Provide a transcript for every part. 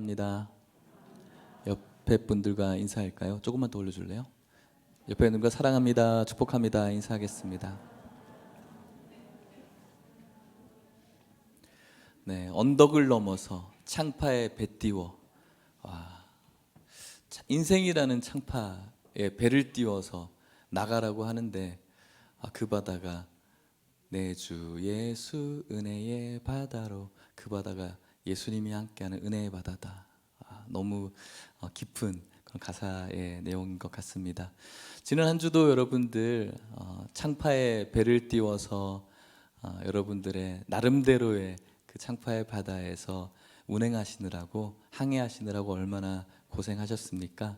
사랑합니다. 옆에 분들과 인사할까요? 조금만 더 올려줄래요? 옆에 있는 분과 사랑합니다, 축복합니다 인사하겠습니다. 네, 언덕을 넘어서 창파에 배 띄워. 인생이라는 창파에 배를 띄워서 나가라고 하는데, 그 바다가 내 주 예수 은혜의 바다로, 그 바다가 예수님이 함께하는 은혜의 바다다. 너무 깊은 그런 가사의 내용인 것 같습니다. 지난 한 주도 여러분들 창파에 배를 띄워서 여러분들의 나름대로의 그 창파의 바다에서 운행하시느라고, 항해하시느라고 얼마나 고생하셨습니까?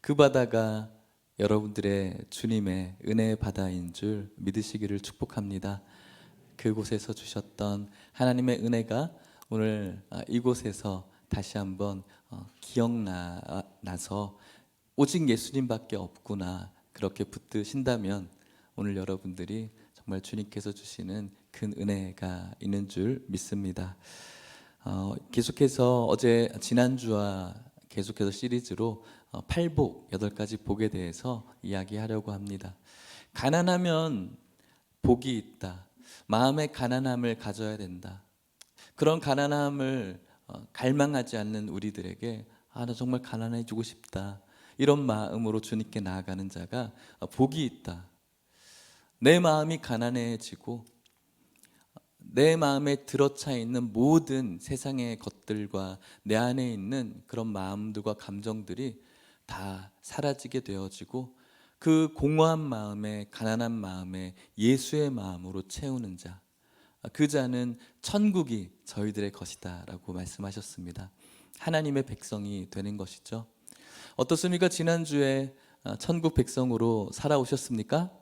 그 바다가 여러분들의 주님의 은혜의 바다인 줄 믿으시기를 축복합니다. 그곳에서 주셨던 하나님의 은혜가 오늘 이곳에서 다시 한번 기억나서 오직 예수님밖에 없구나, 그렇게 붙드신다면 오늘 여러분들이 정말 주님께서 주시는 큰 은혜가 있는 줄 믿습니다. 계속해서 지난주와 계속해서 시리즈로 팔복 8가지 복에 대해서 이야기하려고 합니다. 가난하면 복이 있다. 마음의 가난함을 가져야 된다. 그런 가난함을 갈망하지 않는 우리들에게 나 정말 가난해지고 싶다, 이런 마음으로 주님께 나아가는 자가 복이 있다. 내 마음이 가난해지고 내 마음에 들어차 있는 모든 세상의 것들과 내 안에 있는 그런 마음들과 감정들이 다 사라지게 되어지고, 그 공허한 마음에, 가난한 마음에 예수의 마음으로 채우는 자, 그 자는 천국이 저희들의 것이다 라고 말씀하셨습니다. 하나님의 백성이 되는 것이죠. 어떻습니까? 지난주에 천국 백성으로 살아오셨습니까?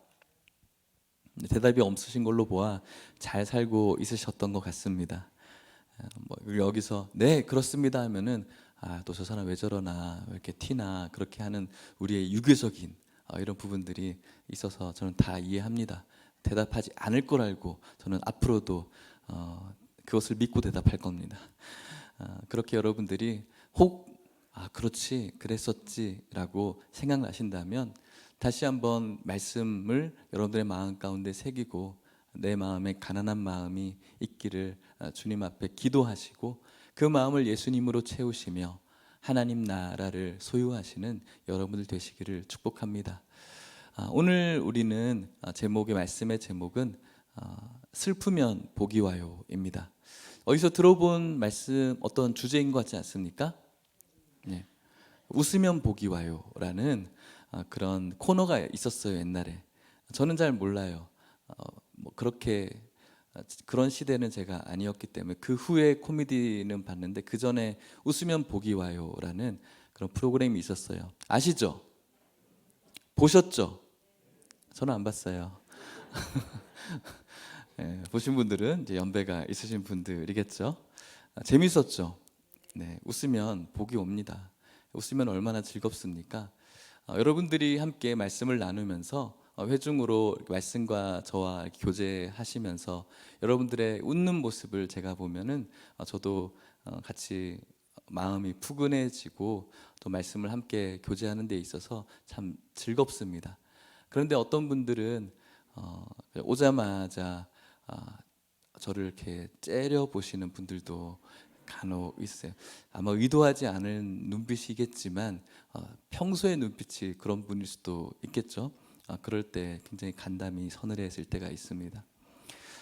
대답이 없으신 걸로 보아 잘 살고 있으셨던 것 같습니다. 여기서 네 그렇습니다 하면은 또 저 사람 왜 저러나, 왜 이렇게 티나, 그렇게 하는 우리의 유교적인 이런 부분들이 있어서 저는 다 이해합니다. 대답하지 않을 걸 알고 저는 앞으로도 그것을 믿고 대답할 겁니다. 그렇게 여러분들이 혹 그렇지, 그랬었지 라고 생각나신다면 다시 한번 말씀을 여러분들의 마음 가운데 새기고, 내 마음에 가난한 마음이 있기를 주님 앞에 기도하시고, 그 마음을 예수님으로 채우시며 하나님 나라를 소유하시는 여러분들 되시기를 축복합니다. 오늘 우리는 말씀의 제목은 슬프면 복이 와요입니다. 어디서 들어본 말씀, 어떤 주제인 것 같지 않습니까? 네. 웃으면 복이 와요라는 그런 코너가 있었어요, 옛날에. 저는 잘 몰라요. 그렇게 그런 시대는 제가 아니었기 때문에 그 후에 코미디는 봤는데, 그 전에 웃으면 복이 와요라는 그런 프로그램이 있었어요. 아시죠? 보셨죠? 저는 안 봤어요. 네, 보신 분들은 이제 연배가 있으신 분들이겠죠. 재밌었죠. 네, 웃으면 복이 옵니다. 웃으면 얼마나 즐겁습니까? 여러분들이 함께 말씀을 나누면서 회중으로 말씀과 저와 교제하시면서 여러분들의 웃는 모습을 제가 보면은 저도 같이 마음이 푸근해지고, 또 말씀을 함께 교제하는 데 있어서 참 즐겁습니다. 그런데 어떤 분들은 오자마자 저를 이렇게 째려 보시는 분들도 간혹 있어요. 아마 의도하지 않은 눈빛이겠지만 평소의 눈빛이 그런 분일 수도 있겠죠. 그럴 때 굉장히 간담이 서늘해질 때가 있습니다.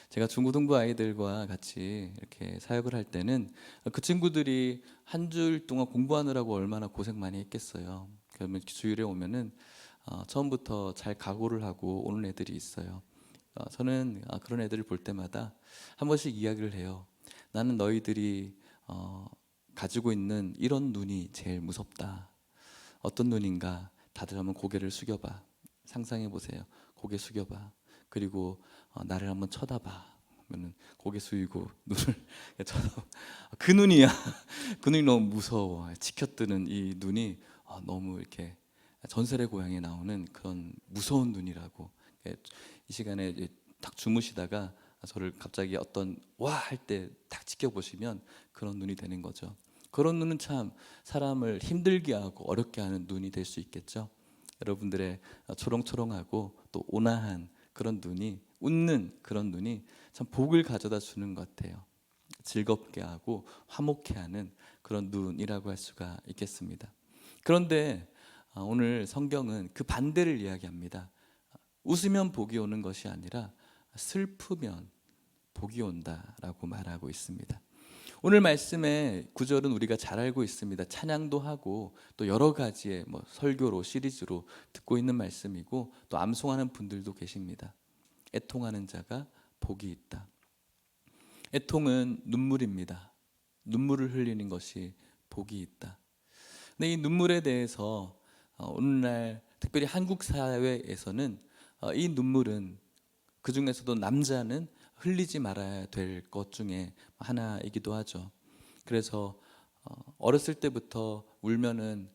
제가 중고등부 아이들과 같이 이렇게 사역을 할 때는 그 친구들이 한 주일 동안 공부하느라고 얼마나 고생 많이 했겠어요. 그러면 주일에 오면은 처음부터 잘 각오를 하고 오는 애들이 있어요. 저는 그런 애들을 볼 때마다 한 번씩 이야기를 해요. 나는 너희들이 가지고 있는 이런 눈이 제일 무섭다. 어떤 눈인가? 다들 한번 고개를 숙여봐. 상상해 보세요. 고개 숙여봐. 그리고 나를 한번 쳐다봐. 그러면 고개 숙이고 눈을 쳐다봐. 그 눈이야. 그 눈이 너무 무서워. 치켜뜨는 이 눈이 너무 이렇게 전설의 고향에 나오는 그런 무서운 눈이라고. 이 시간에 딱 주무시다가 저를 갑자기 어떤 와 할 때 딱 지켜보시면 그런 눈이 되는 거죠. 그런 눈은 참 사람을 힘들게 하고 어렵게 하는 눈이 될 수 있겠죠. 여러분들의 초롱초롱하고 또 온화한 그런 눈이, 웃는 그런 눈이 참 복을 가져다 주는 것 같아요. 즐겁게 하고 화목해 하는 그런 눈이라고 할 수가 있겠습니다. 그런데 오늘 성경은 그 반대를 이야기합니다. 웃으면 복이 오는 것이 아니라 슬프면 복이 온다라고 말하고 있습니다. 오늘 말씀의 구절은 우리가 잘 알고 있습니다. 찬양도 하고 또 여러 가지의 설교로 시리즈로 듣고 있는 말씀이고 또 암송하는 분들도 계십니다. 애통하는 자가 복이 있다. 애통은 눈물입니다. 눈물을 흘리는 것이 복이 있다. 근데 이 눈물에 대해서 오늘날 특별히 한국 사회에서는 이 눈물은, 그 중에서도 남자는 흘리지 말아야 될 것 중에 하나이기도 하죠. 그래서 어렸을 때부터 울면은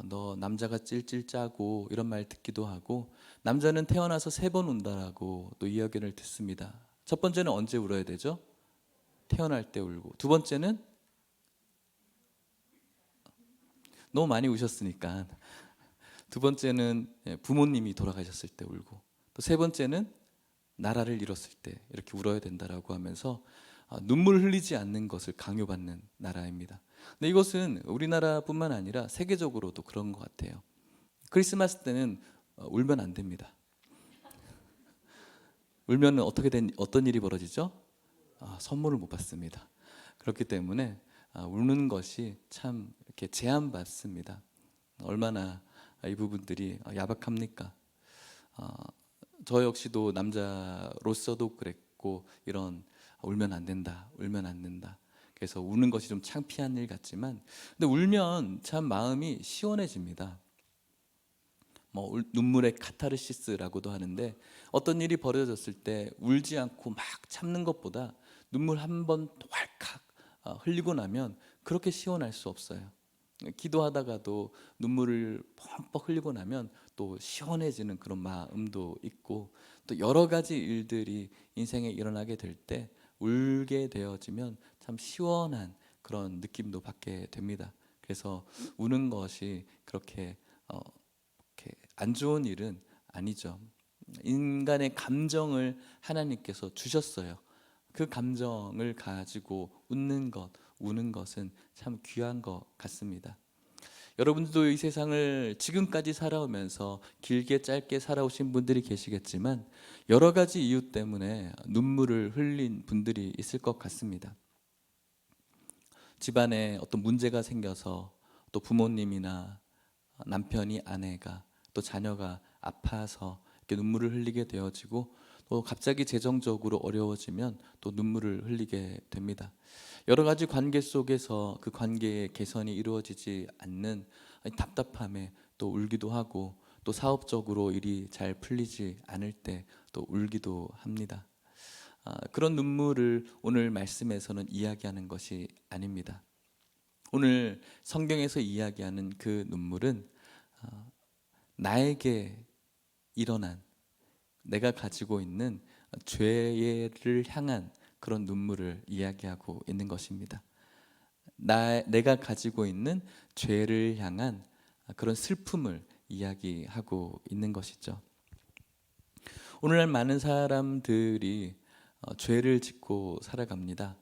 너 남자가 찔찔 짜고 이런 말 듣기도 하고, 남자는 태어나서 3번 운다라고 또 이야기를 듣습니다. 첫 번째는 언제 울어야 되죠? 태어날 때 울고, 두 번째는 너무 많이 우셨으니까 두 번째는 부모님이 돌아가셨을 때 울고, 또 세 번째는 나라를 잃었을 때 이렇게 울어야 된다라고 하면서 눈물 흘리지 않는 것을 강요받는 나라입니다. 근데 이것은 우리나라뿐만 아니라 세계적으로도 그런 것 같아요. 크리스마스 때는 울면 안 됩니다. 울면 어떤 일이 벌어지죠? 선물을 못 받습니다. 그렇기 때문에 우는 것이 참 이렇게 제한받습니다. 얼마나 이 부분들이 야박합니까? 저 역시도 남자로서도 그랬고, 이런 울면 안 된다, 울면 안 된다. 그래서 우는 것이 좀 창피한 일 같지만, 근데 울면 참 마음이 시원해집니다. 눈물의 카타르시스라고도 하는데, 어떤 일이 벌어졌을 때 울지 않고 막 참는 것보다 눈물 한 번 왈칵 흘리고 나면 그렇게 시원할 수 없어요. 기도하다가도 눈물을 펑펑 흘리고 나면 또 시원해지는 그런 마음도 있고, 또 여러 가지 일들이 인생에 일어나게 될 때 울게 되어지면 참 시원한 그런 느낌도 받게 됩니다. 그래서 우는 것이 그렇게 안 좋은 일은 아니죠. 인간의 감정을 하나님께서 주셨어요. 그 감정을 가지고 웃는 것, 우는 것은 참 귀한 것 같습니다. 여러분들도 이 세상을 지금까지 살아오면서 길게 짧게 살아오신 분들이 계시겠지만, 여러 가지 이유 때문에 눈물을 흘린 분들이 있을 것 같습니다. 집안에 어떤 문제가 생겨서, 또 부모님이나 남편이, 아내가, 또 자녀가 아파서 이렇게 눈물을 흘리게 되어지고, 또 갑자기 재정적으로 어려워지면 또 눈물을 흘리게 됩니다. 여러 가지 관계 속에서 그 관계의 개선이 이루어지지 않는 답답함에 또 울기도 하고, 또 사업적으로 일이 잘 풀리지 않을 때 또 울기도 합니다. 그런 눈물을 오늘 말씀에서는 이야기하는 것이 아닙니다. 오늘 성경에서 이야기하는 그 눈물은 나에게 일어난, 내가 가지고 있는 죄를 향한 그런 눈물을 이야기하고 있는 것입니다. 내가 가지고 있는 죄를 향한 그런 슬픔을 이야기하고 있는 것이죠. 오늘날 많은 사람들이 죄를 짓고 살아갑니다.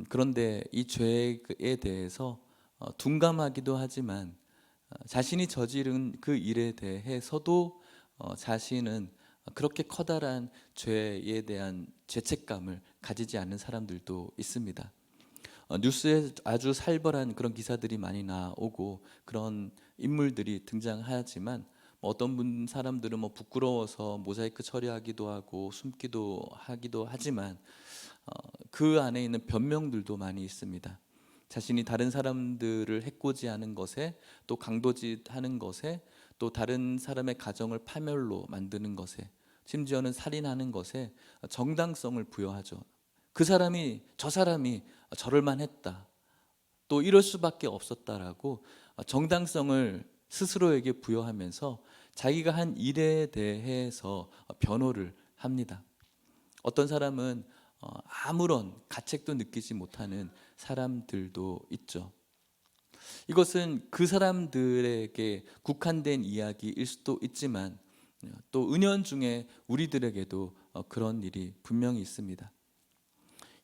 그런데 이 죄에 대해서 둔감하기도 하지만, 자신이 저지른 그 일에 대해서도 자신은 그렇게 커다란 죄에 대한 죄책감을 가지지 않는 사람들도 있습니다. 뉴스에 아주 살벌한 그런 기사들이 많이 나오고 그런 인물들이 등장하지만, 어떤 사람들은 부끄러워서 모자이크 처리하기도 하고 숨기도 하기도 하지만, 그 안에 있는 변명들도 많이 있습니다. 자신이 다른 사람들을 해코지하는 것에, 또 강도짓하는 것에, 또 다른 사람의 가정을 파멸로 만드는 것에, 심지어는 살인하는 것에 정당성을 부여하죠. 저 사람이 저럴만 했다, 또 이럴 수밖에 없었다라고 정당성을 스스로에게 부여하면서 자기가 한 일에 대해서 변호를 합니다. 어떤 사람은 아무런 가책도 느끼지 못하는 사람들도 있죠. 이것은 그 사람들에게 국한된 이야기일 수도 있지만 또 은연중에 우리들에게도 그런 일이 분명히 있습니다.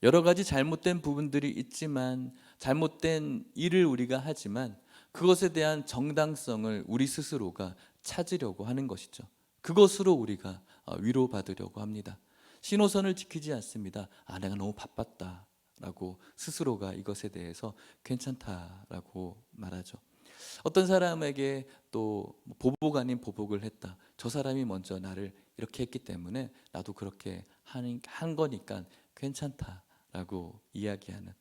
여러 가지 잘못된 부분들이 있지만 잘못된 일을 우리가 하지만 그것에 대한 정당성을 우리 스스로가 찾으려고 하는 것이죠. 그것으로 우리가 위로받으려고 합니다. 신호선을 지키지 않습니다. 내가 너무 바빴다라고 스스로가 이것에 대해서 괜찮다라고 말하죠. 어떤 사람에게 또 보복 아닌 보복을 했다. 저 사람이 먼저 나를 이렇게 했기 때문에 나도 그렇게 한 거니까 괜찮다라고 이야기하는,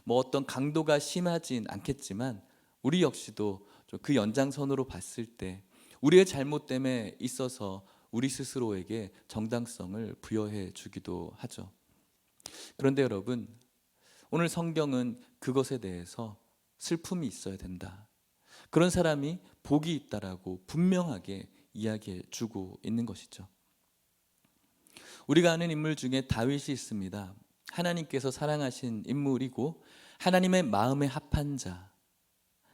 어떤 강도가 심하진 않겠지만 우리 역시도 그 연장선으로 봤을 때 우리의 잘못됨에 있어서 우리 스스로에게 정당성을 부여해 주기도 하죠. 그런데 여러분, 오늘 성경은 그것에 대해서 슬픔이 있어야 된다, 그런 사람이 복이 있다라고 분명하게 이야기해 주고 있는 것이죠. 우리가 아는 인물 중에 다윗이 있습니다. 하나님께서 사랑하신 인물이고 하나님의 마음에 합한 자,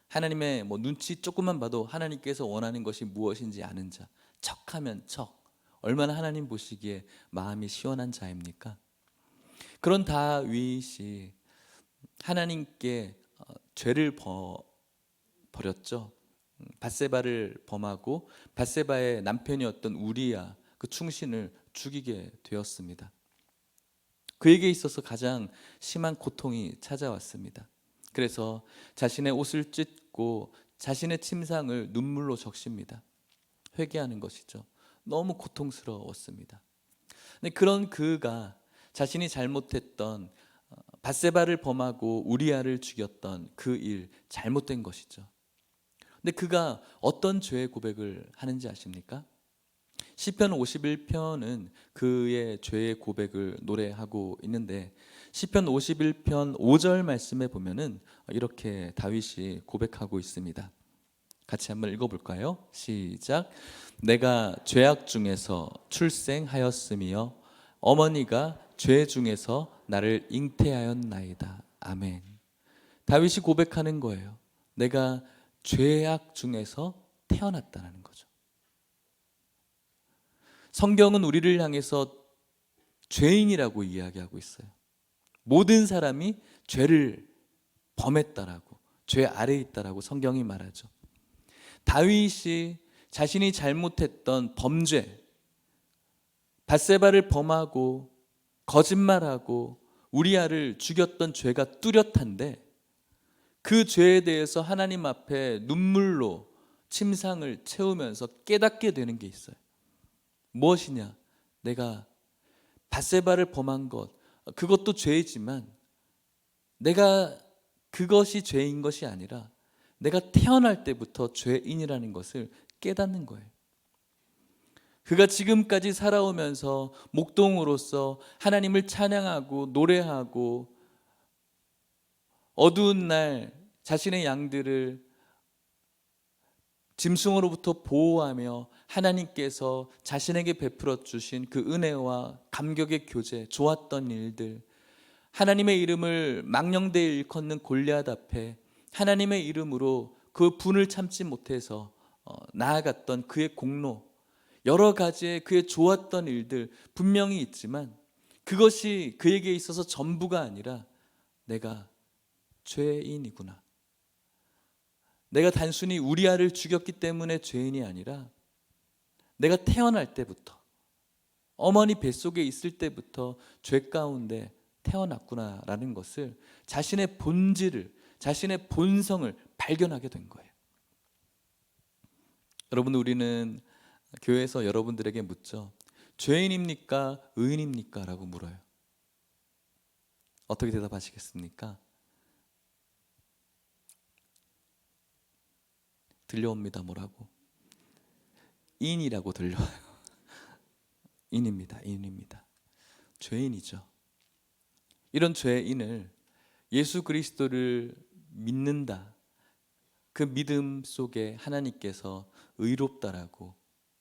하나님의 눈치 조금만 봐도 하나님께서 원하는 것이 무엇인지 아는 자, 척하면 척, 얼마나 하나님 보시기에 마음이 시원한 자입니까? 그런 다윗이 하나님께 죄를 버렸죠. 밧세바를 범하고 밧세바의 남편이었던 우리야 그 충신을 죽이게 되었습니다. 그에게 있어서 가장 심한 고통이 찾아왔습니다. 그래서 자신의 옷을 찢고 자신의 침상을 눈물로 적십니다. 회개하는 것이죠. 너무 고통스러웠습니다. 근데 그런 그가 자신이 잘못했던 밧세바를 범하고 우리아를 죽였던 그 일, 잘못된 것이죠. 근데 그가 어떤 죄의 고백을 하는지 아십니까? 시편 51편은 그의 죄의 고백을 노래하고 있는데 시편 51편 5절 말씀에 보면은 이렇게 다윗이 고백하고 있습니다. 같이 한번 읽어볼까요? 시작. 내가 죄악 중에서 출생하였으며 어머니가 죄 중에서 나를 잉태하였나이다. 아멘. 다윗이 고백하는 거예요. 내가 죄악 중에서 태어났다는 거죠. 성경은 우리를 향해서 죄인이라고 이야기하고 있어요. 모든 사람이 죄를 범했다라고, 죄 아래에 있다라고 성경이 말하죠. 다윗이 자신이 잘못했던 범죄, 밧세바를 범하고 거짓말하고 우리아를 죽였던 죄가 뚜렷한데 그 죄에 대해서 하나님 앞에 눈물로 침상을 채우면서 깨닫게 되는 게 있어요. 무엇이냐? 내가 밧세바를 범한 것, 그것도 죄이지만 내가 그것이 죄인 것이 아니라 내가 태어날 때부터 죄인이라는 것을 깨닫는 거예요. 그가 지금까지 살아오면서 목동으로서 하나님을 찬양하고 노래하고 어두운 날 자신의 양들을 짐승으로부터 보호하며 하나님께서 자신에게 베풀어 주신 그 은혜와 감격의 교제, 좋았던 일들, 하나님의 이름을 망령되이 일컫는 골리앗 앞에 하나님의 이름으로 그 분을 참지 못해서 나아갔던 그의 공로, 여러 가지의 그의 좋았던 일들 분명히 있지만 그것이 그에게 있어서 전부가 아니라 내가 죄인이구나, 내가 단순히 우리아를 죽였기 때문에 죄인이 아니라 내가 태어날 때부터, 어머니 뱃속에 있을 때부터 죄 가운데 태어났구나라는 것을, 자신의 본질을, 자신의 본성을 발견하게 된 거예요. 여러분, 우리는 교회에서 여러분들에게 묻죠. 죄인입니까? 의인입니까? 라고 물어요. 어떻게 대답하시겠습니까? 들려옵니다. 뭐라고? 인이라고 들려와요. 인입니다. 인입니다. 죄인이죠. 이런 죄인을 예수 그리스도를 믿는다, 그 믿음 속에 하나님께서 의롭다라고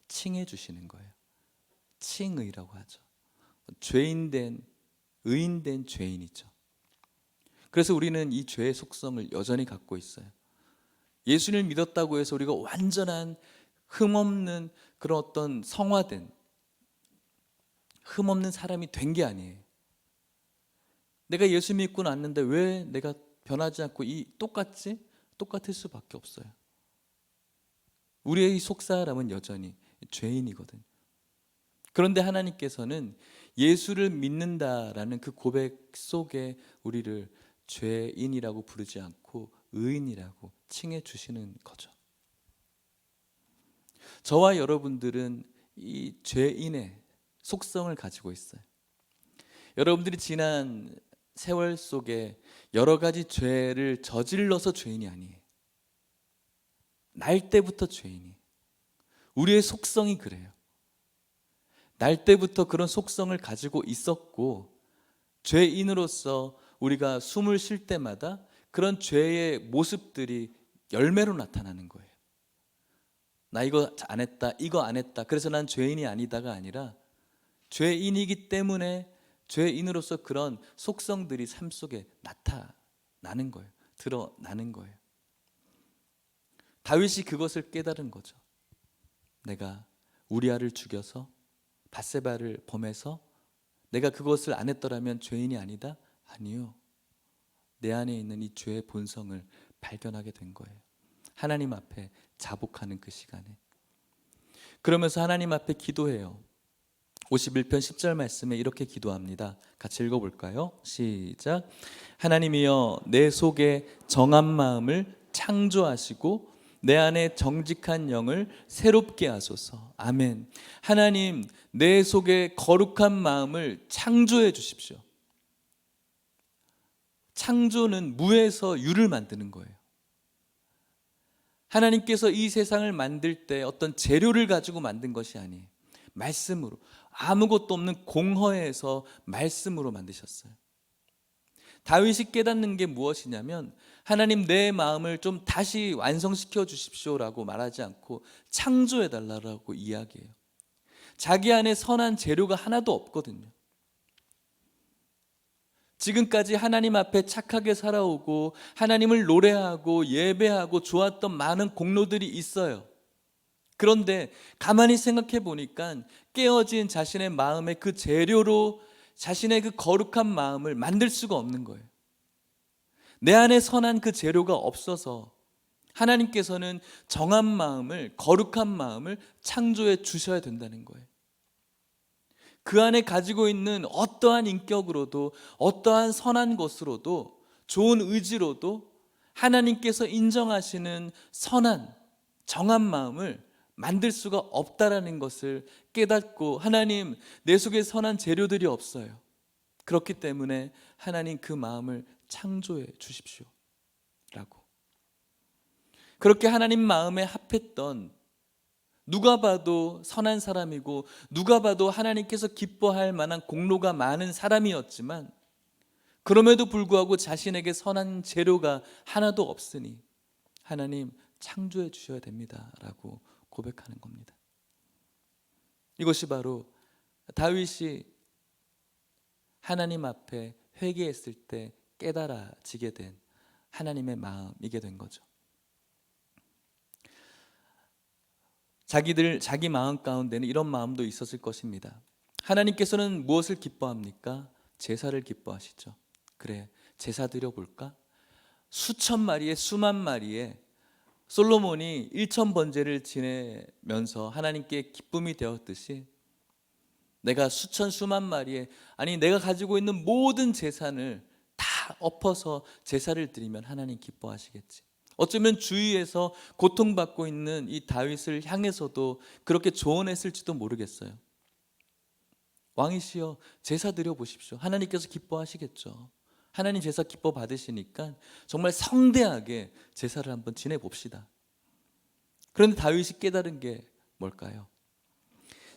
칭해 주시는 거예요. 칭의라고 하죠. 죄인된, 의인된 죄인이죠. 그래서 우리는 이 죄의 속성을 여전히 갖고 있어요. 예수님을 믿었다고 해서 우리가 완전한 흠없는 그런 어떤 성화된 흠없는 사람이 된 게 아니에요. 내가 예수 믿고 났는데 왜 내가 변하지 않고 똑같지? 똑같을 수밖에 없어요. 우리의 속사람은 여전히 죄인이거든요. 그런데 하나님께서는 예수를 믿는다라는 그 고백 속에 우리를 죄인이라고 부르지 않고 의인이라고 칭해 주시는 거죠. 저와 여러분들은 이 죄인의 속성을 가지고 있어요. 여러분들이 지난 세월 속에 여러 가지 죄를 저질러서 죄인이 아니에요. 날 때부터 죄인이. 우리의 속성이 그래요. 날 때부터 그런 속성을 가지고 있었고, 죄인으로서 우리가 숨을 쉴 때마다 그런 죄의 모습들이 열매로 나타나는 거예요. 나 이거 안 했다, 이거 안 했다, 그래서 난 죄인이 아니다가 아니라 죄인이기 때문에 죄인으로서 그런 속성들이 삶 속에 나타나는 거예요. 드러나는 거예요. 다윗이 그것을 깨달은 거죠. 내가 우리아를 죽여서 밧세바를 범해서 내가 그것을 안 했더라면 죄인이 아니다? 아니요. 내 안에 있는 이 죄의 본성을 발견하게 된 거예요. 하나님 앞에 자복하는 그 시간에. 그러면서 하나님 앞에 기도해요. 51편 10절 말씀에 이렇게 기도합니다. 같이 읽어볼까요? 시작. 하나님이여 내 속에 정한 마음을 창조하시고 내 안에 정직한 영을 새롭게 하소서. 아멘. 하나님, 내 속에 거룩한 마음을 창조해 주십시오. 창조는 무에서 유를 만드는 거예요. 하나님께서 이 세상을 만들 때 어떤 재료를 가지고 만든 것이 아니에요. 말씀으로, 아무것도 없는 공허에서 말씀으로 만드셨어요. 다윗이 깨닫는 게 무엇이냐면, 하나님 내 마음을 좀 다시 완성시켜 주십시오라고 말하지 않고 창조해 달라고 이야기해요. 자기 안에 선한 재료가 하나도 없거든요. 지금까지 하나님 앞에 착하게 살아오고 하나님을 노래하고 예배하고 좋았던 많은 공로들이 있어요. 그런데 가만히 생각해 보니까 깨어진 자신의 마음의 그 재료로 자신의 그 거룩한 마음을 만들 수가 없는 거예요. 내 안에 선한 그 재료가 없어서 하나님께서는 정한 마음을, 거룩한 마음을 창조해 주셔야 된다는 거예요. 그 안에 가지고 있는 어떠한 인격으로도, 어떠한 선한 것으로도, 좋은 의지로도 하나님께서 인정하시는 선한, 정한 마음을 만들 수가 없다라는 것을 깨닫고, 하나님 내 속에 선한 재료들이 없어요. 그렇기 때문에 하나님 그 마음을 창조해 주십시오 라고. 그렇게 하나님 마음에 합했던, 누가 봐도 선한 사람이고 누가 봐도 하나님께서 기뻐할 만한 공로가 많은 사람이었지만, 그럼에도 불구하고 자신에게 선한 재료가 하나도 없으니 하나님 창조해 주셔야 됩니다 라고 고백하는 겁니다. 이것이 바로 다윗이 하나님 앞에 회개했을 때 깨달아지게 된 하나님의 마음이게 된 거죠. 자기 마음 가운데는 이런 마음도 있었을 것입니다. 하나님께서는 무엇을 기뻐합니까? 제사를 기뻐하시죠. 그래, 제사 드려볼까? 수천 마리의, 수만 마리의 솔로몬이 1000번제를 지내면서 하나님께 기쁨이 되었듯이, 내가 수천 수만 마리의, 아니 내가 가지고 있는 모든 재산을 다 엎어서 제사를 드리면 하나님 기뻐하시겠지. 어쩌면 주위에서 고통받고 있는 이 다윗을 향해서도 그렇게 조언했을지도 모르겠어요. 왕이시여 제사 드려 보십시오. 하나님께서 기뻐하시겠죠. 하나님 제사 기뻐 받으시니까 정말 성대하게 제사를 한번 지내봅시다. 그런데 다윗이 깨달은 게 뭘까요?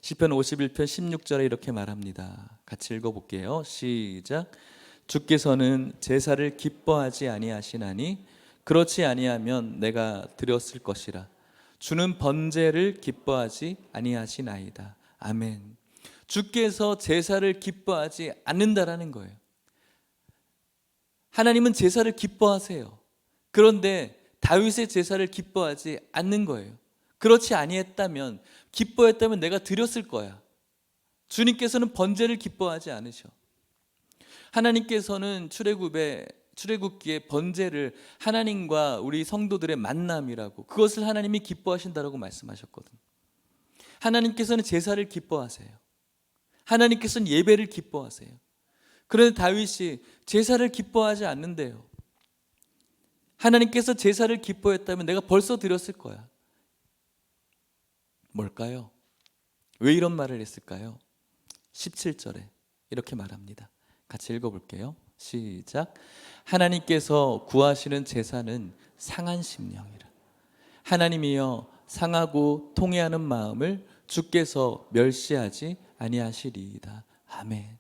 시편 51편 16절에 이렇게 말합니다. 같이 읽어볼게요. 시작. 주께서는 제사를 기뻐하지 아니하시나니 그렇지 아니하면 내가 드렸을 것이라. 주는 번제를 기뻐하지 아니하시나이다. 아멘. 주께서 제사를 기뻐하지 않는다라는 거예요. 하나님은 제사를 기뻐하세요. 그런데 다윗의 제사를 기뻐하지 않는 거예요. 그렇지 아니했다면, 기뻐했다면 내가 드렸을 거야. 주님께서는 번제를 기뻐하지 않으셔. 하나님께서는 출애굽기에 번제를 하나님과 우리 성도들의 만남이라고, 그것을 하나님이 기뻐하신다라고 말씀하셨거든. 하나님께서는 제사를 기뻐하세요. 하나님께서는 예배를 기뻐하세요. 그런데 다윗이 제사를 기뻐하지 않는데요. 하나님께서 제사를 기뻐했다면 내가 벌써 드렸을 거야. 뭘까요? 왜 이런 말을 했을까요? 17절에 이렇게 말합니다. 같이 읽어볼게요. 시작. 하나님께서 구하시는 제사는 상한 심령이라. 하나님이여 상하고 통회하는 마음을 주께서 멸시하지 아니하시리이다. 아멘.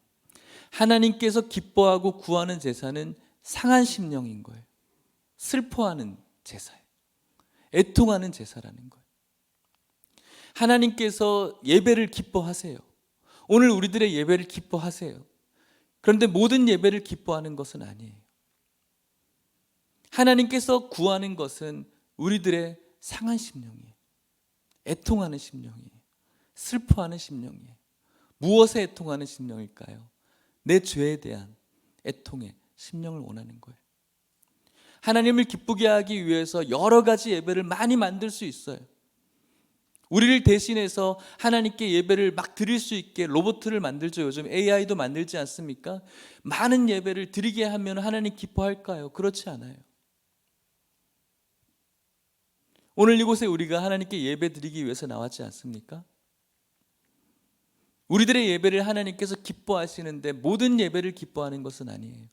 하나님께서 기뻐하고 구하는 제사는 상한 심령인 거예요. 슬퍼하는 제사예요. 애통하는 제사라는 거예요. 하나님께서 예배를 기뻐하세요. 오늘 우리들의 예배를 기뻐하세요. 그런데 모든 예배를 기뻐하는 것은 아니에요. 하나님께서 구하는 것은 우리들의 상한 심령이에요. 애통하는 심령이에요. 슬퍼하는 심령이에요. 무엇에 애통하는 심령일까요? 내 죄에 대한 애통의 심령을 원하는 거예요. 하나님을 기쁘게 하기 위해서 여러 가지 예배를 많이 만들 수 있어요. 우리를 대신해서 하나님께 예배를 막 드릴 수 있게 로봇을 만들죠. 요즘 AI도 만들지 않습니까? 많은 예배를 드리게 하면 하나님 기뻐할까요? 그렇지 않아요. 오늘 이곳에 우리가 하나님께 예배 드리기 위해서 나왔지 않습니까? 우리들의 예배를 하나님께서 기뻐하시는데 모든 예배를 기뻐하는 것은 아니에요.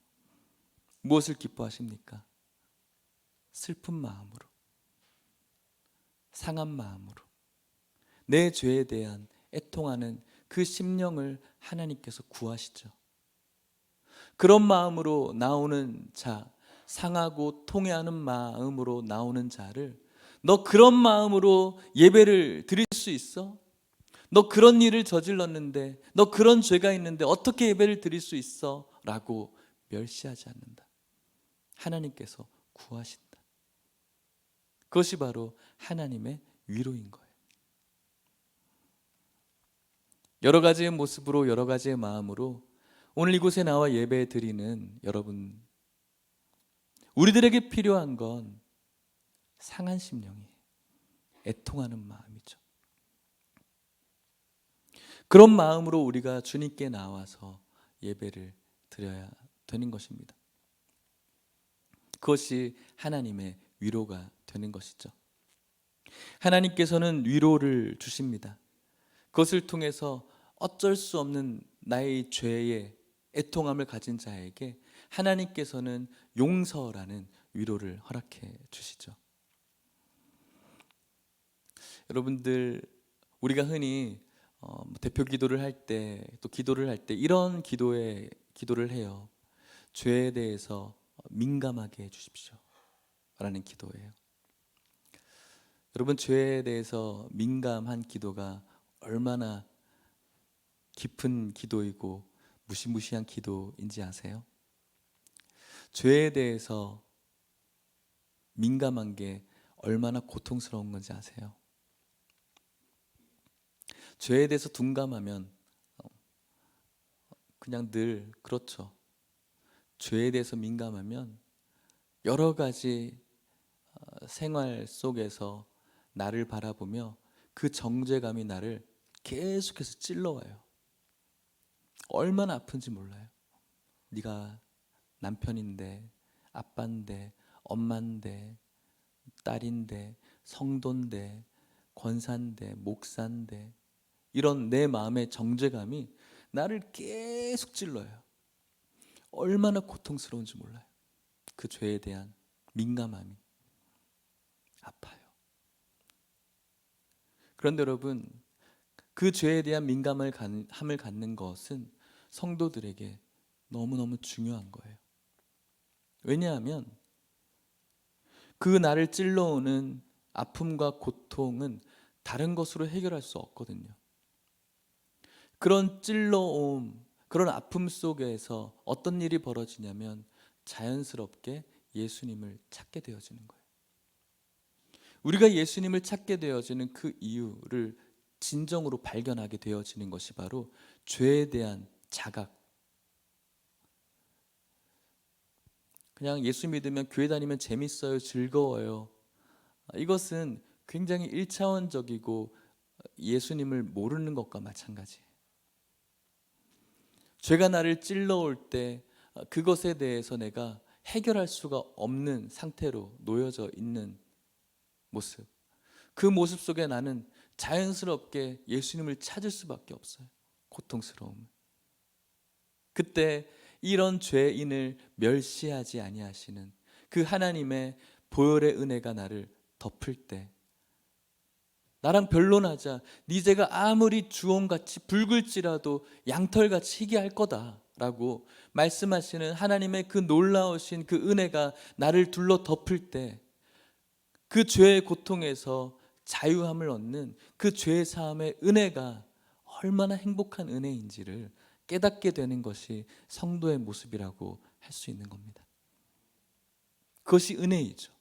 무엇을 기뻐하십니까? 슬픈 마음으로, 상한 마음으로, 내 죄에 대한 애통하는 그 심령을 하나님께서 구하시죠. 그런 마음으로 나오는 자, 상하고 통회하는 마음으로 나오는 자를, 너 그런 마음으로 예배를 드릴 수 있어? 너 그런 일을 저질렀는데, 너 그런 죄가 있는데 어떻게 예배를 드릴 수 있어? 라고 멸시하지 않는다. 하나님께서 구하신다. 그것이 바로 하나님의 위로인 거예요. 여러 가지의 모습으로, 여러 가지의 마음으로 오늘 이곳에 나와 예배 드리는 여러분, 우리들에게 필요한 건 상한 심령이에요. 애통하는 마음이죠. 그런 마음으로 우리가 주님께 나와서 예배를 드려야 되는 것입니다. 그것이 하나님의 위로가 되는 것이죠. 하나님께서는 위로를 주십니다. 그것을 통해서 어쩔 수 없는 나의 죄의 애통함을 가진 자에게 하나님께서는 용서라는 위로를 허락해 주시죠. 여러분들, 우리가 흔히 대표 기도를 할 때, 또 기도를 할 때 이런 기도를 해요. 죄에 대해서 민감하게 해 주십시오 라는 기도예요. 여러분, 죄에 대해서 민감한 기도가 얼마나 깊은 기도이고 무시무시한 기도인지 아세요? 죄에 대해서 민감한 게 얼마나 고통스러운 건지 아세요? 죄에 대해서 둔감하면 그냥 늘 그렇죠. 죄에 대해서 민감하면 여러 가지 생활 속에서 나를 바라보며 그 정죄감이 나를 계속해서 찔러와요. 얼마나 아픈지 몰라요. 네가 남편인데, 아빠인데, 엄마인데, 딸인데, 성도인데, 권사인데, 목사인데, 이런 내 마음의 정죄감이 나를 계속 찔러요. 얼마나 고통스러운지 몰라요. 그 죄에 대한 민감함이 아파요. 그런데 여러분, 그 죄에 대한 민감함을 갖는 것은 성도들에게 너무너무 중요한 거예요. 왜냐하면 그 나를 찔러오는 아픔과 고통은 다른 것으로 해결할 수 없거든요. 그런 찔러옴, 그런 아픔 속에서 어떤 일이 벌어지냐면 자연스럽게 예수님을 찾게 되어지는 거예요. 우리가 예수님을 찾게 되어지는 그 이유를 진정으로 발견하게 되어지는 것이 바로 죄에 대한 자각. 그냥 예수 믿으면 교회 다니면 재밌어요, 즐거워요. 이것은 굉장히 일차원적이고 예수님을 모르는 것과 마찬가지예요. 죄가 나를 찔러올 때 그것에 대해서 내가 해결할 수가 없는 상태로 놓여져 있는 모습, 그 모습 속에 나는 자연스럽게 예수님을 찾을 수밖에 없어요. 고통스러움. 그때 이런 죄인을 멸시하지 아니하시는 그 하나님의 보혈의 은혜가 나를 덮을 때, 나랑 변론하자, 네 죄가 아무리 주홍같이 붉을지라도 양털같이 희게할 거다라고 말씀하시는 하나님의 그 놀라우신 그 은혜가 나를 둘러 덮을 때, 그 죄의 고통에서 자유함을 얻는 그 죄 사함의 은혜가 얼마나 행복한 은혜인지를 깨닫게 되는 것이 성도의 모습이라고 할 수 있는 겁니다. 그것이 은혜이죠.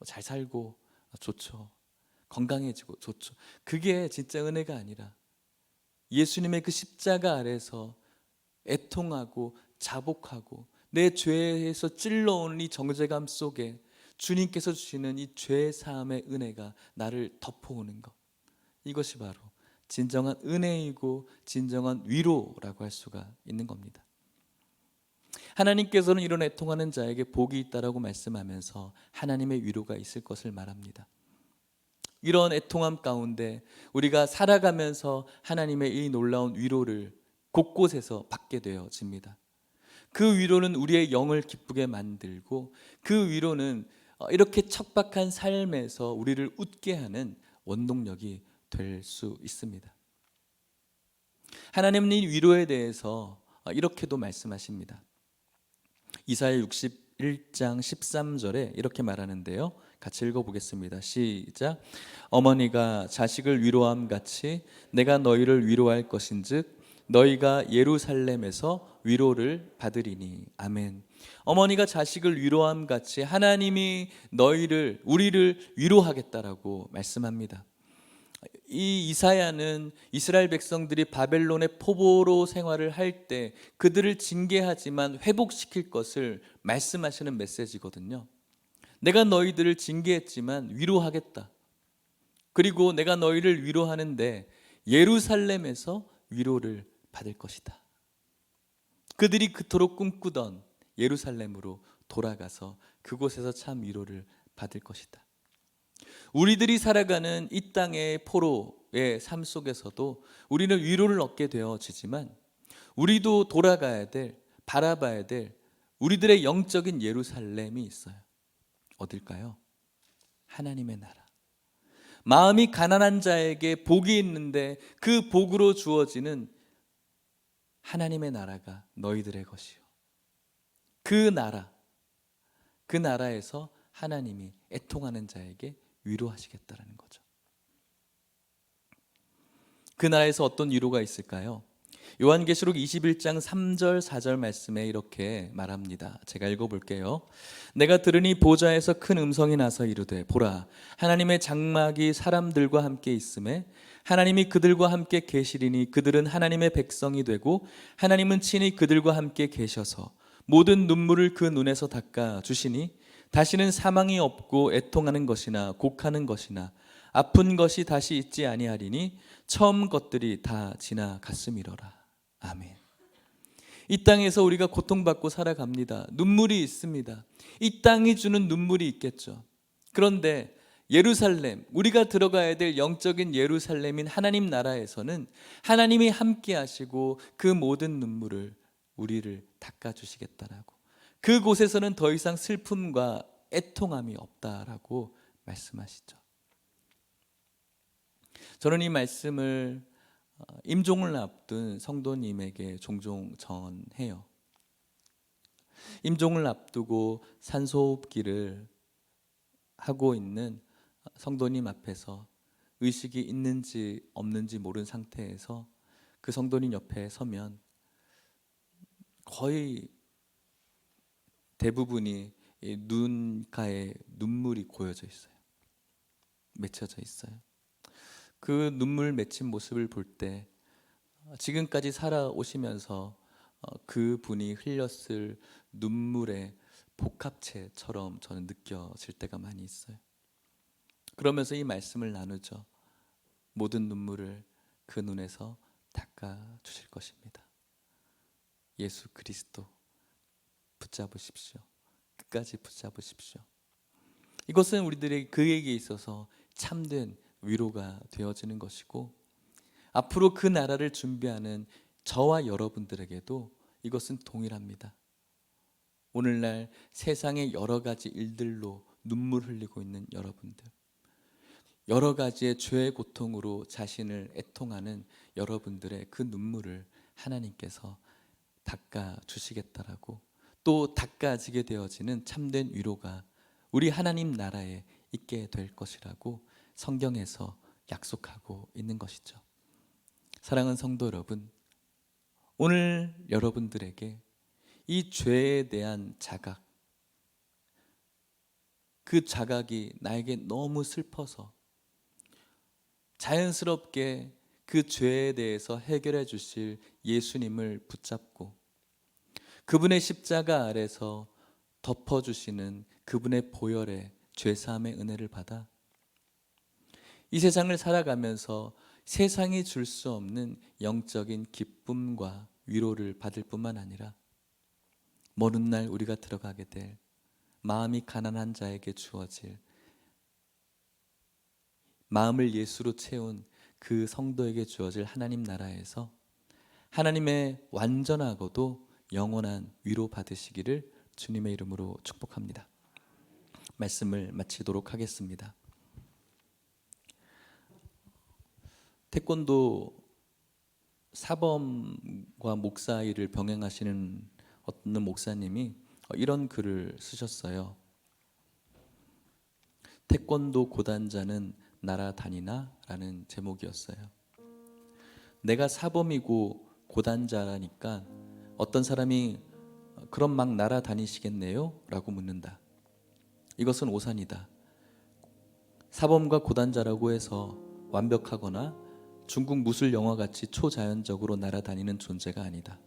잘 살고 좋죠. 건강해지고 좋죠. 그게 진짜 은혜가 아니라 예수님의 그 십자가 아래서 애통하고 자복하고 내 죄에서 찔러오는 이 정죄감 속에 주님께서 주시는 이 죄 사함의 은혜가 나를 덮어오는 것, 이것이 바로 진정한 은혜이고 진정한 위로라고 할 수가 있는 겁니다. 하나님께서는 이런 애통하는 자에게 복이 있다라고 말씀하면서 하나님의 위로가 있을 것을 말합니다. 이런 애통함 가운데 우리가 살아가면서 하나님의 이 놀라운 위로를 곳곳에서 받게 되어집니다. 그 위로는 우리의 영을 기쁘게 만들고, 그 위로는 이렇게 척박한 삶에서 우리를 웃게 하는 원동력이 될 수 있습니다. 하나님은 이 위로에 대해서 이렇게도 말씀하십니다. 이사야 61장 13절에 이렇게 말하는데요, 같이 읽어보겠습니다. 시작. 어머니가 자식을 위로함 같이 내가 너희를 위로할 것인즉 너희가 예루살렘에서 위로를 받으리니. 아멘. 어머니가 자식을 위로함 같이 하나님이 우리를 위로하겠다라고 말씀합니다. 이 이사야는 이스라엘 백성들이 바벨론의 포로로 생활을 할 때 그들을 징계하지만 회복시킬 것을 말씀하시는 메시지거든요. 내가 너희들을 징계했지만 위로하겠다. 그리고 내가 너희를 위로하는데 예루살렘에서 위로를 받을 것이다. 그들이 그토록 꿈꾸던 예루살렘으로 돌아가서 그곳에서 참 위로를 받을 것이다. 우리들이 살아가는 이 땅의 포로의 삶 속에서도 우리는 위로를 얻게 되어지지만, 우리도 돌아가야 될, 바라봐야 될 우리들의 영적인 예루살렘이 있어요. 어딜까요? 하나님의 나라. 마음이 가난한 자에게 복이 있는데 그 복으로 주어지는 하나님의 나라가 너희들의 것이요. 그 나라에서 하나님이 애통하는 자에게 위로하시겠다라는 거죠. 그 나라에서 어떤 위로가 있을까요? 요한계시록 21장 3절 4절 말씀에 이렇게 말합니다. 제가 읽어볼게요. 내가 들으니 보좌에서 큰 음성이 나서 이르되 보라, 하나님의 장막이 사람들과 함께 있음에 하나님이 그들과 함께 계시리니 그들은 하나님의 백성이 되고 하나님은 친히 그들과 함께 계셔서 모든 눈물을 그 눈에서 닦아 주시니 다시는 사망이 없고 애통하는 것이나 곡하는 것이나 아픈 것이 다시 있지 아니하리니 처음 것들이 다 지나갔음이로라. 아멘. 이 땅에서 우리가 고통받고 살아갑니다. 눈물이 있습니다. 이 땅이 주는 눈물이 있겠죠. 그런데 예루살렘, 우리가 들어가야 될 영적인 예루살렘인 하나님 나라에서는 하나님이 함께 하시고 그 모든 눈물을 우리를 닦아주시겠다라고, 그곳에서는 더 이상 슬픔과 애통함이 없다라고 말씀하시죠. 저는 이 말씀을 임종을 앞둔 성도님에게 종종 전해요. 임종을 앞두고 산소호흡기를 하고 있는 성도님 앞에서 의식이 있는지 없는지 모르는 상태에서 그 성도님 옆에 서면 거의 대부분이 이 눈가에 눈물이 고여져 있어요. 맺혀져 있어요. 그 눈물 맺힌 모습을 볼 때 지금까지 살아오시면서 그 분이 흘렸을 눈물의 복합체처럼 저는 느껴질 때가 많이 있어요. 그러면서 이 말씀을 나누죠. 모든 눈물을 그 눈에서 닦아 주실 것입니다. 예수 그리스도 붙잡으십시오. 끝까지 붙잡으십시오. 이것은 우리들의 그에게 있어서 참된 위로가 되어지는 것이고, 앞으로 그 나라를 준비하는 저와 여러분들에게도 이것은 동일합니다. 오늘날 세상의 여러 가지 일들로 눈물 흘리고 있는 여러분들, 여러 가지의 죄의 고통으로 자신을 애통하는 여러분들의 그 눈물을 하나님께서 닦아 주시겠다라고, 또 닦아지게 되어지는 참된 위로가 우리 하나님 나라에 있게 될 것이라고 성경에서 약속하고 있는 것이죠. 사랑하는 성도 여러분, 오늘 여러분들에게 이 죄에 대한 자각, 그 자각이 나에게 너무 슬퍼서 자연스럽게 그 죄에 대해서 해결해 주실 예수님을 붙잡고 그분의 십자가 아래서 덮어주시는 그분의 보혈의 죄사함의 은혜를 받아 이 세상을 살아가면서 세상이 줄 수 없는 영적인 기쁨과 위로를 받을 뿐만 아니라 먼 훗날 우리가 들어가게 될 마음이 가난한 자에게 주어질 마음을 예수로 채운 그 성도에게 주어질 하나님 나라에서 하나님의 완전하고도 영원한 위로 받으시기를 주님의 이름으로 축복합니다. 말씀을 마치도록 하겠습니다. 태권도 사범과 목사 일을 병행하시는 어떤 목사님이 이런 글을 쓰셨어요. 태권도 고단자는 날아다니나? 라는 제목이었어요. 내가 사범이고 고단자라니까 어떤 사람이 그럼 막 날아다니시겠네요? 라고 묻는다. 이것은 오산이다. 사범과 고단자라고 해서 완벽하거나 중국 무술 영화같이 초자연적으로 날아다니는 존재가 아니다.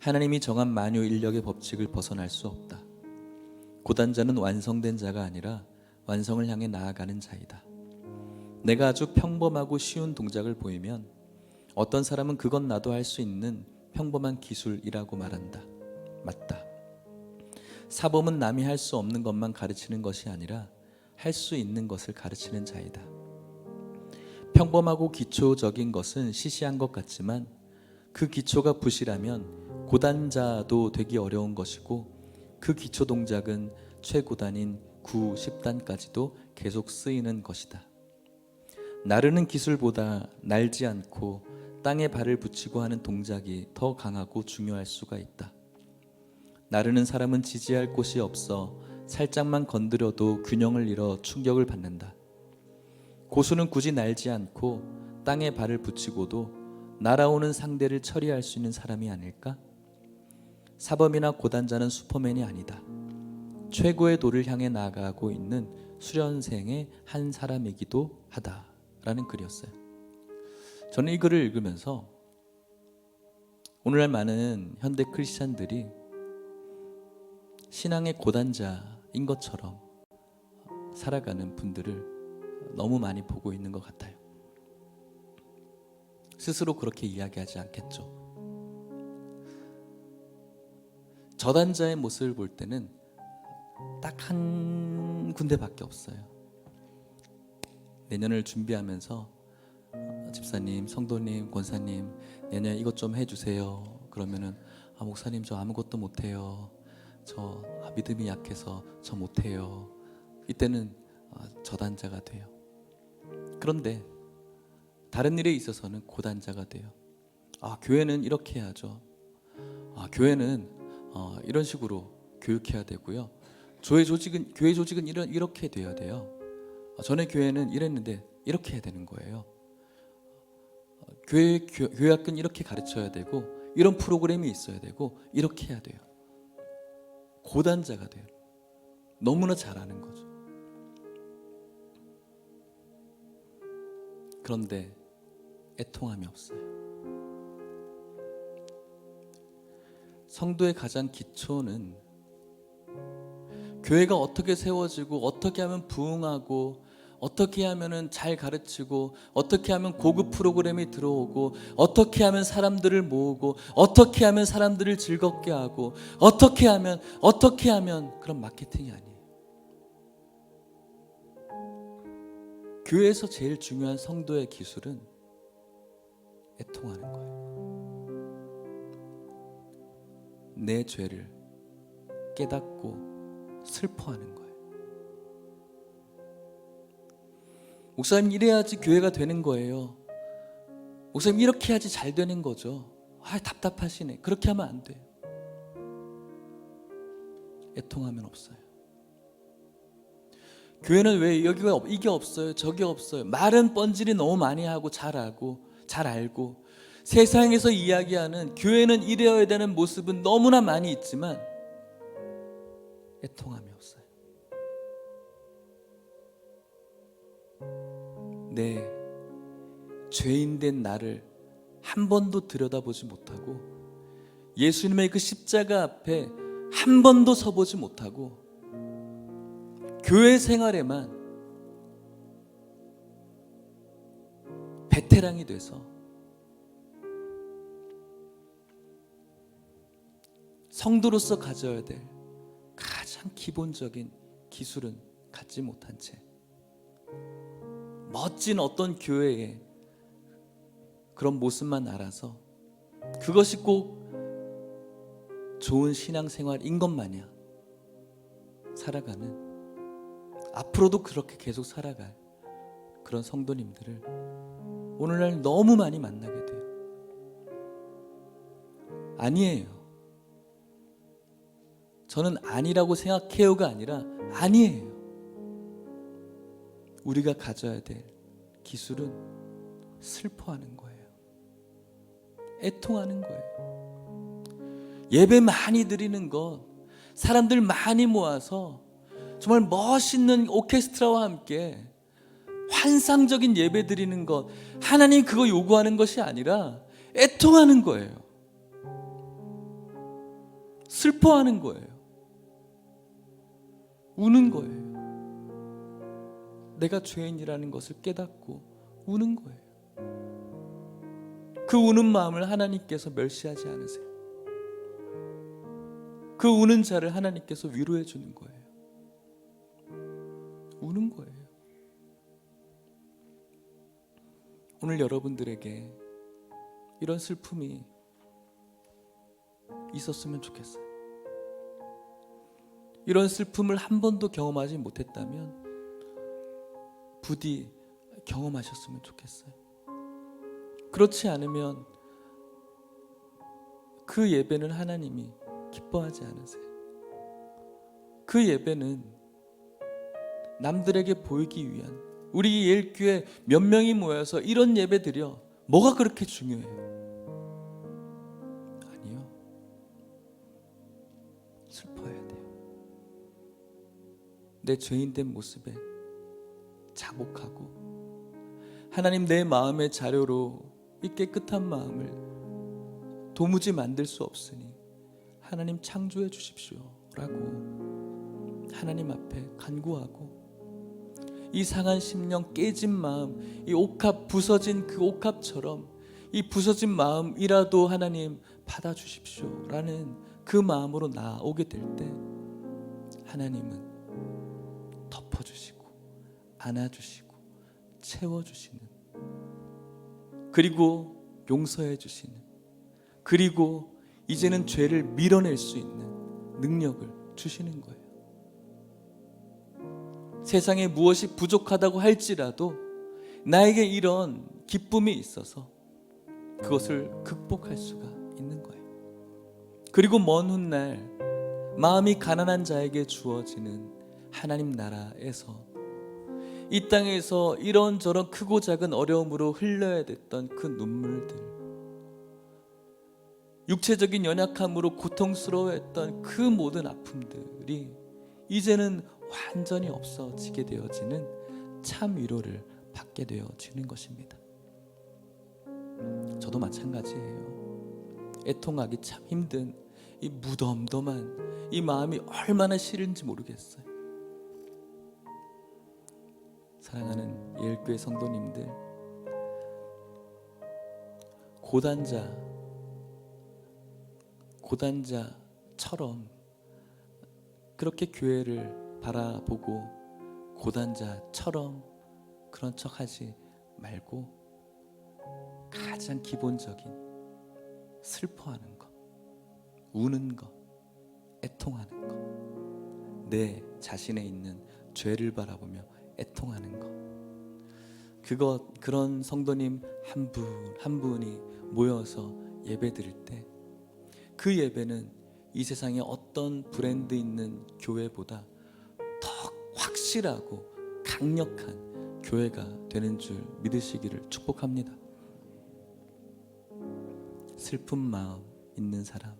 하나님이 정한 만유 인력의 법칙을 벗어날 수 없다. 고단자는 완성된 자가 아니라 완성을 향해 나아가는 자이다. 내가 아주 평범하고 쉬운 동작을 보이면 어떤 사람은 그건 나도 할 수 있는 평범한 기술이라고 말한다. 맞다. 사범은 남이 할 수 없는 것만 가르치는 것이 아니라 할 수 있는 것을 가르치는 자이다. 평범하고 기초적인 것은 시시한 것 같지만 그 기초가 부실하면 고단자도 되기 어려운 것이고, 그 기초 동작은 최고단인 9, 10단까지도 계속 쓰이는 것이다. 나르는 기술보다 날지 않고 땅에 발을 붙이고 하는 동작이 더 강하고 중요할 수가 있다. 나르는 사람은 지지할 곳이 없어 살짝만 건드려도 균형을 잃어 충격을 받는다. 고수는 굳이 날지 않고 땅에 발을 붙이고도 날아오는 상대를 처리할 수 있는 사람이 아닐까? 사범이나 고단자는 슈퍼맨이 아니다. 최고의 도를 향해 나아가고 있는 수련생의 한 사람이기도 하다라는 글이었어요. 저는 이 글을 읽으면서 오늘날 많은 현대 크리스찬들이 신앙의 고단자인 것처럼 살아가는 분들을 너무 많이 보고 있는 것 같아요. 스스로 그렇게 이야기하지 않겠죠. 저단자의 모습을 볼 때는 딱 한 군데밖에 없어요. 내년을 준비하면서 집사님, 성도님, 권사님 내년에 이것 좀 해주세요. 그러면은 목사님 저 아무것도 못해요. 저 믿음이 약해서 저 못해요. 이때는 저단자가 돼요. 그런데 다른 일에 있어서는 고단자가 돼요. 교회는 이렇게 해야죠. 교회는 이런 식으로 교육해야 되고요. 교회 조직은 이렇게 돼야 돼요. 전에 교회는 이랬는데 이렇게 해야 되는 거예요. 교회학교는 이렇게 가르쳐야 되고 이런 프로그램이 있어야 되고 이렇게 해야 돼요. 고단자가 돼요. 너무나 잘 아는 거죠. 그런데 애통함이 없어요. 성도의 가장 기초는 교회가 어떻게 세워지고 어떻게 하면 부흥하고 어떻게 하면 잘 가르치고 어떻게 하면 고급 프로그램이 들어오고 어떻게 하면 사람들을 모으고 어떻게 하면 사람들을 즐겁게 하고 어떻게 하면 그런 마케팅이 아니에요. 교회에서 제일 중요한 성도의 기술은 애통하는 거예요. 내 죄를 깨닫고 슬퍼하는 거예요. 목사님 이래야지 교회가 되는 거예요. 목사님 이렇게 해야지 잘 되는 거죠. 답답하시네. 그렇게 하면 안 돼요. 애통하면 없어요. 교회는 왜 여기가 이게 없어요 저게 없어요. 말은 뻔질이 너무 많이 하고 잘 알고 세상에서 이야기하는 교회는 이래야 되는 모습은 너무나 많이 있지만 애통함이 없어요. 내 죄인된 나를 한 번도 들여다보지 못하고 예수님의 그 십자가 앞에 한 번도 서보지 못하고 교회 생활에만 베테랑이 돼서 성도로서 가져야 될 가장 기본적인 기술은 갖지 못한 채 멋진 어떤 교회의 그런 모습만 알아서 그것이 꼭 좋은 신앙생활인 것 마냥 살아가는, 앞으로도 그렇게 계속 살아갈 그런 성도님들을 오늘날 너무 많이 만나게 돼요. 아니에요. 저는 아니라고 생각해요가 아니라 아니에요. 우리가 가져야 될 기술은 슬퍼하는 거예요. 애통하는 거예요. 예배 많이 드리는 것, 사람들 많이 모아서 정말 멋있는 오케스트라와 함께 환상적인 예배 드리는 것, 하나님 그거 요구하는 것이 아니라 애통하는 거예요. 슬퍼하는 거예요. 우는 거예요. 내가 죄인이라는 것을 깨닫고 우는 거예요. 그 우는 마음을 하나님께서 멸시하지 않으세요. 그 우는 자를 하나님께서 위로해 주는 거예요. 우는 거예요. 오늘 여러분들에게 이런 슬픔이 있었으면 좋겠어요. 이런 슬픔을 한 번도 경험하지 못했다면 부디 경험하셨으면 좋겠어요. 그렇지 않으면 그 예배는 하나님이 기뻐하지 않으세요. 그 예배는 남들에게 보이기 위한, 우리 예일교회 몇 명이 모여서 이런 예배 드려 뭐가 그렇게 중요해요? 아니요. 슬퍼해야 돼요. 내 죄인된 모습에 자복하고 하나님, 내 마음의 자료로 이 깨끗한 마음을 도무지 만들 수 없으니 하나님 창조해 주십시오 라고 하나님 앞에 간구하고, 이 상한 심령, 깨진 마음, 이 옥합, 부서진 그 옥합처럼 이 부서진 마음이라도 하나님 받아주십시오 라는 그 마음으로 나오게 될 때 하나님은 덮어주시고 안아주시고 채워주시는, 그리고 용서해 주시는, 그리고 이제는 죄를 밀어낼 수 있는 능력을 주시는 거예요. 세상에 무엇이 부족하다고 할지라도 나에게 이런 기쁨이 있어서 그것을 극복할 수가 있는 거예요. 그리고 먼 훗날 마음이 가난한 자에게 주어지는 하나님 나라에서 이 땅에서 이런저런 크고 작은 어려움으로 흘려야 됐던 그 눈물들, 육체적인 연약함으로 고통스러워했던 그 모든 아픔들이 이제는 완전히 없어지게 되어지는 참 위로를 받게 되어지는 것입니다. 저도 마찬가지예요. 애통하기 참 힘든 이 무덤덤한 이 마음이 얼마나 싫은지 모르겠어요. 사랑하는 예일교회 성도님들, 고단자처럼 그렇게 교회를 바라보고 고단자처럼 그런 척하지 말고 가장 기본적인 슬퍼하는 것, 우는 것, 애통하는 것, 내 자신에 있는 죄를 바라보며 애통하는 것, 그런 성도님 한 분 한 분이 모여서 예배 드릴 때 그 예배는 이 세상에 어떤 브랜드 있는 교회보다 더 확실하고 강력한 교회가 되는 줄 믿으시기를 축복합니다. 슬픈 마음 있는 사람,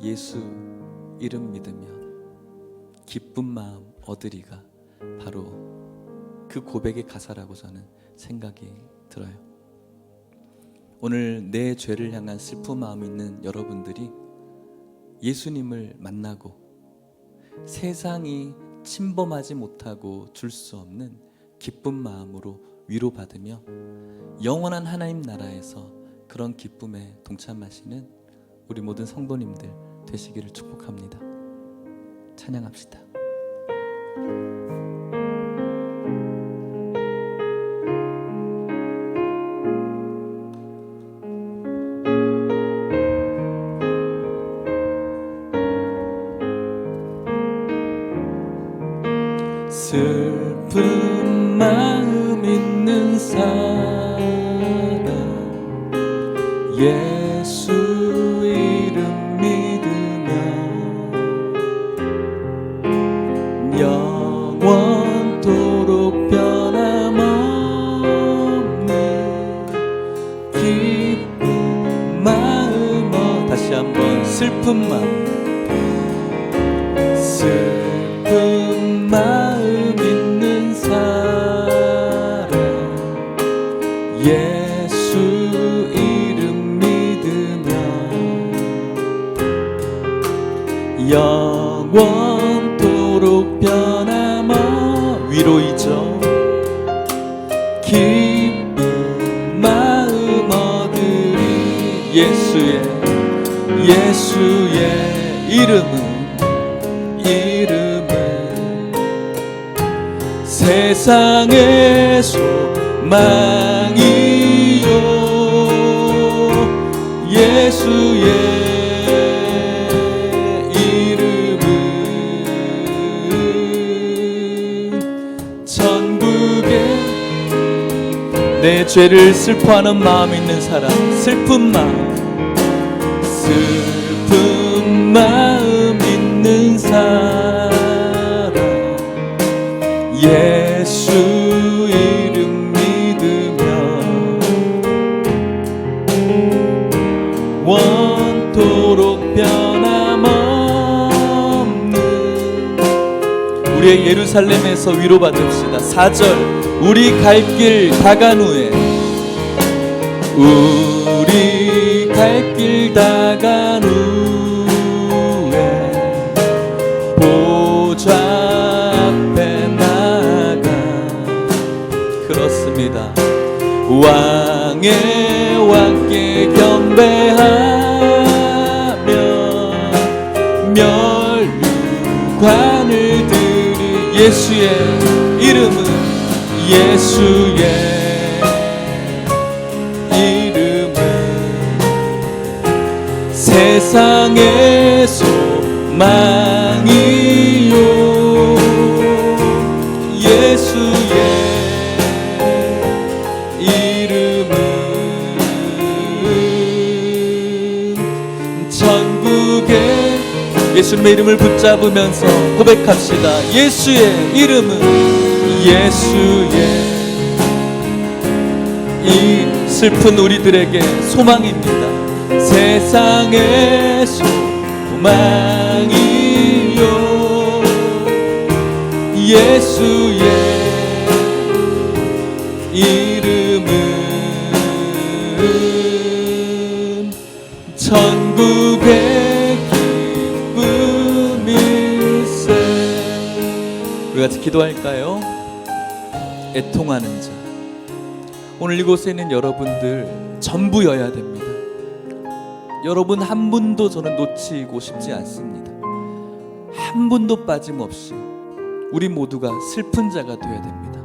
예수 이름 믿으면 기쁜 마음 얻으리가 바로 그 고백의 가사라고 저는 생각이 들어요. 오늘 내 죄를 향한 슬픈 마음 있는 여러분들이 예수님을 만나고 세상이 침범하지 못하고 줄 수 없는 기쁜 마음으로 위로받으며 영원한 하나님 나라에서 그런 기쁨에 동참하시는 우리 모든 성도님들 되시기를 축복합니다. 찬양합시다. 슬픈 마음 있는 사람, 예수 이름 믿으면 영원토록 변함없는 기쁜 마음. 다시 한번 슬픈 마음, 슬픈 마음 있는 사람, 예수 이름 믿으면 영원토록 변함없는 위로이죠. 기쁜 마음 얻으리. 예수의 이름은 세상의 소망이요. 예수의 이름은 천국에. 내 죄를 슬퍼하는 마음 있는 사람, 슬픈 마음 있는 사람, 예수 이름 믿으면 원토록 변함없는 우리의 예루살렘에서 위로받읍시다. 4절, 우리 갈 길 다간 후에, 우리 갈 길 다간 후에 보좌 앞에 나가. 그렇습니다. 왕의 왕께 경배하며 멸류관을 드리. 예수의 이름은 세상의 소망이요. 예수의 이름은 천국에. 예수님의 이름을 붙잡으면서 고백합시다. 예수의 이름은 이 슬픈 우리들에게 소망입니다. 세상의 소망이요. 예수의 이름은 천국의 기쁨일세. 우리 같이 기도할까요? 애통하는 자. 오늘 이곳에 있는 여러분들 전부여야 됩니다. 여러분 한 분도 저는 놓치고 싶지 않습니다. 한 분도 빠짐없이 우리 모두가 슬픈 자가 되어야 됩니다.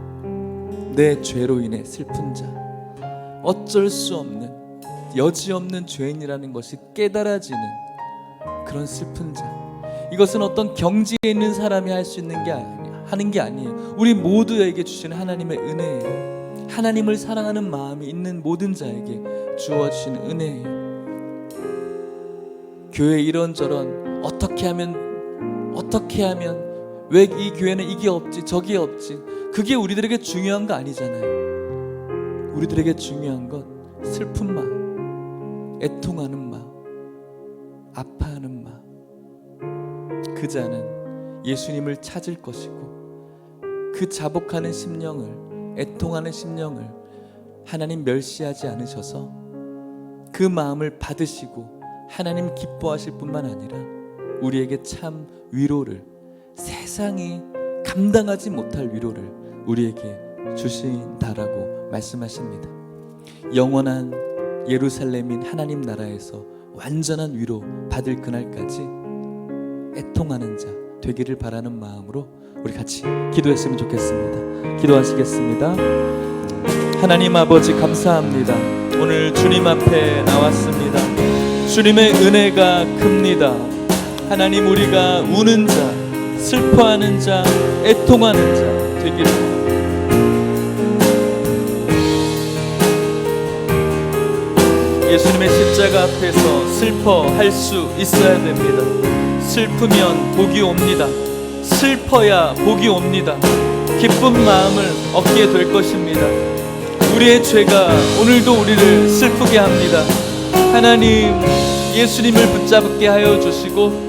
내 죄로 인해 슬픈 자, 어쩔 수 없는 여지없는 죄인이라는 것이 깨달아지는 그런 슬픈 자. 이것은 어떤 경지에 있는 사람이 할 수 있는 게 하는 게 아니에요. 우리 모두에게 주시는 하나님의 은혜예요. 하나님을 사랑하는 마음이 있는 모든 자에게 주어주시는 은혜예요. 교회 이런저런 어떻게 하면 왜 이 교회는 이게 없지 저게 없지, 그게 우리들에게 중요한 거 아니잖아요. 우리들에게 중요한 건 슬픈 마음, 애통하는 마음, 아파하는 마음. 그 자는 예수님을 찾을 것이고 그 자복하는 심령을, 애통하는 심령을 하나님 멸시하지 않으셔서 그 마음을 받으시고 하나님 기뻐하실 뿐만 아니라 우리에게 참 위로를, 세상이 감당하지 못할 위로를 우리에게 주신다라고 말씀하십니다. 영원한 예루살렘인 하나님 나라에서 완전한 위로 받을 그날까지 애통하는 자 되기를 바라는 마음으로 우리 같이 기도했으면 좋겠습니다. 기도하시겠습니다. 하나님 아버지 감사합니다. 오늘 주님 앞에 나왔습니다. 주님의 은혜가 큽니다. 하나님, 우리가 우는 자, 슬퍼하는 자, 애통하는 자 되기를. 예수님의 십자가 앞에서 슬퍼할 수 있어야 됩니다. 슬프면 복이 옵니다. 슬퍼야 복이 옵니다. 기쁜 마음을 얻게 될 것입니다. 우리의 죄가 오늘도 우리를 슬프게 합니다. 하나님, 예수님을 붙잡게 하여 주시고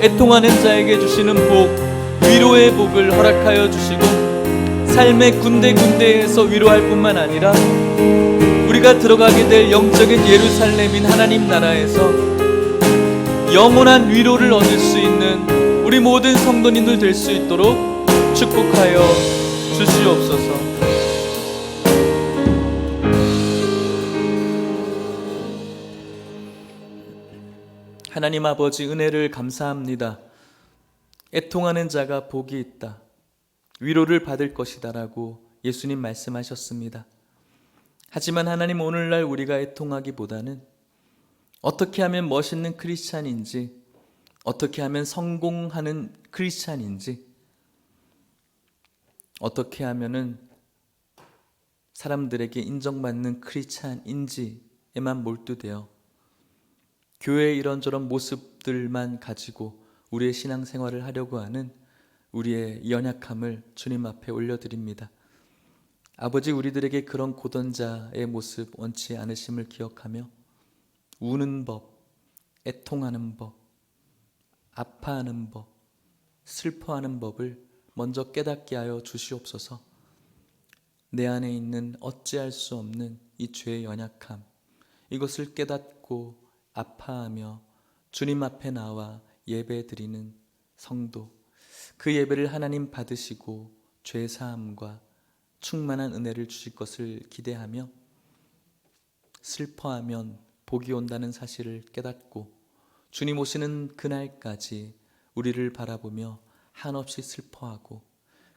애통하는 자에게 주시는 복, 위로의 복을 허락하여 주시고 삶의 군데군데에서 위로할 뿐만 아니라 우리가 들어가게 될 영적인 예루살렘인 하나님 나라에서 영원한 위로를 얻을 수 있는 우리 모든 성도님들 될 수 있도록 축복하여 주시옵소서. 하나님 아버지, 은혜를 감사합니다. 애통하는 자가 복이 있다, 위로를 받을 것이다 라고 예수님 말씀하셨습니다. 하지만 하나님, 오늘날 우리가 애통하기보다는 어떻게 하면 멋있는 크리스찬인지, 어떻게 하면 성공하는 크리스찬인지, 어떻게 하면은 사람들에게 인정받는 크리스찬인지에만 몰두되어 교회의 이런저런 모습들만 가지고 우리의 신앙생활을 하려고 하는 우리의 연약함을 주님 앞에 올려드립니다. 아버지, 우리들에게 그런 고던자의 모습 원치 않으심을 기억하며 우는 법, 애통하는 법, 아파하는 법, 슬퍼하는 법을 먼저 깨닫게 하여 주시옵소서. 내 안에 있는 어찌할 수 없는 이 죄의 연약함, 이것을 깨닫고 아파하며 주님 앞에 나와 예배드리는 성도, 그 예배를 하나님 받으시고 죄사함과 충만한 은혜를 주실 것을 기대하며 슬퍼하면 복이 온다는 사실을 깨닫고 주님 오시는 그날까지 우리를 바라보며 한없이 슬퍼하고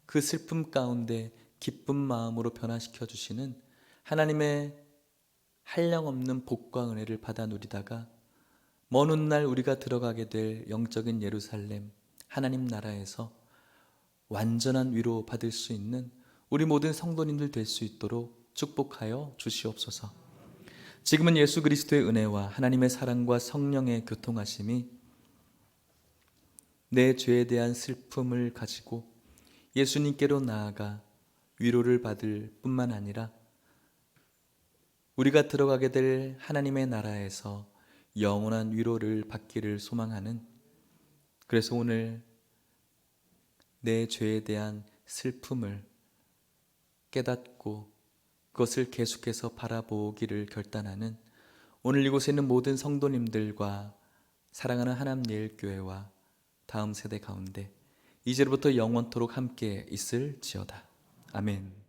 그 슬픔 가운데 기쁜 마음으로 변화시켜 주시는 하나님의 한량없는 복과 은혜를 받아 누리다가 먼 훗날 우리가 들어가게 될 영적인 예루살렘 하나님 나라에서 완전한 위로 받을 수 있는 우리 모든 성도님들 될 수 있도록 축복하여 주시옵소서. 지금은 예수 그리스도의 은혜와 하나님의 사랑과 성령의 교통하심이 내 죄에 대한 슬픔을 가지고 예수님께로 나아가 위로를 받을 뿐만 아니라 우리가 들어가게 될 하나님의 나라에서 영원한 위로를 받기를 소망하는, 그래서 오늘 내 죄에 대한 슬픔을 깨닫고 그것을 계속해서 바라보기를 결단하는 오늘 이곳에 있는 모든 성도님들과 사랑하는 하남예일교회와 다음 세대 가운데 이제로부터 영원토록 함께 있을지어다. 아멘.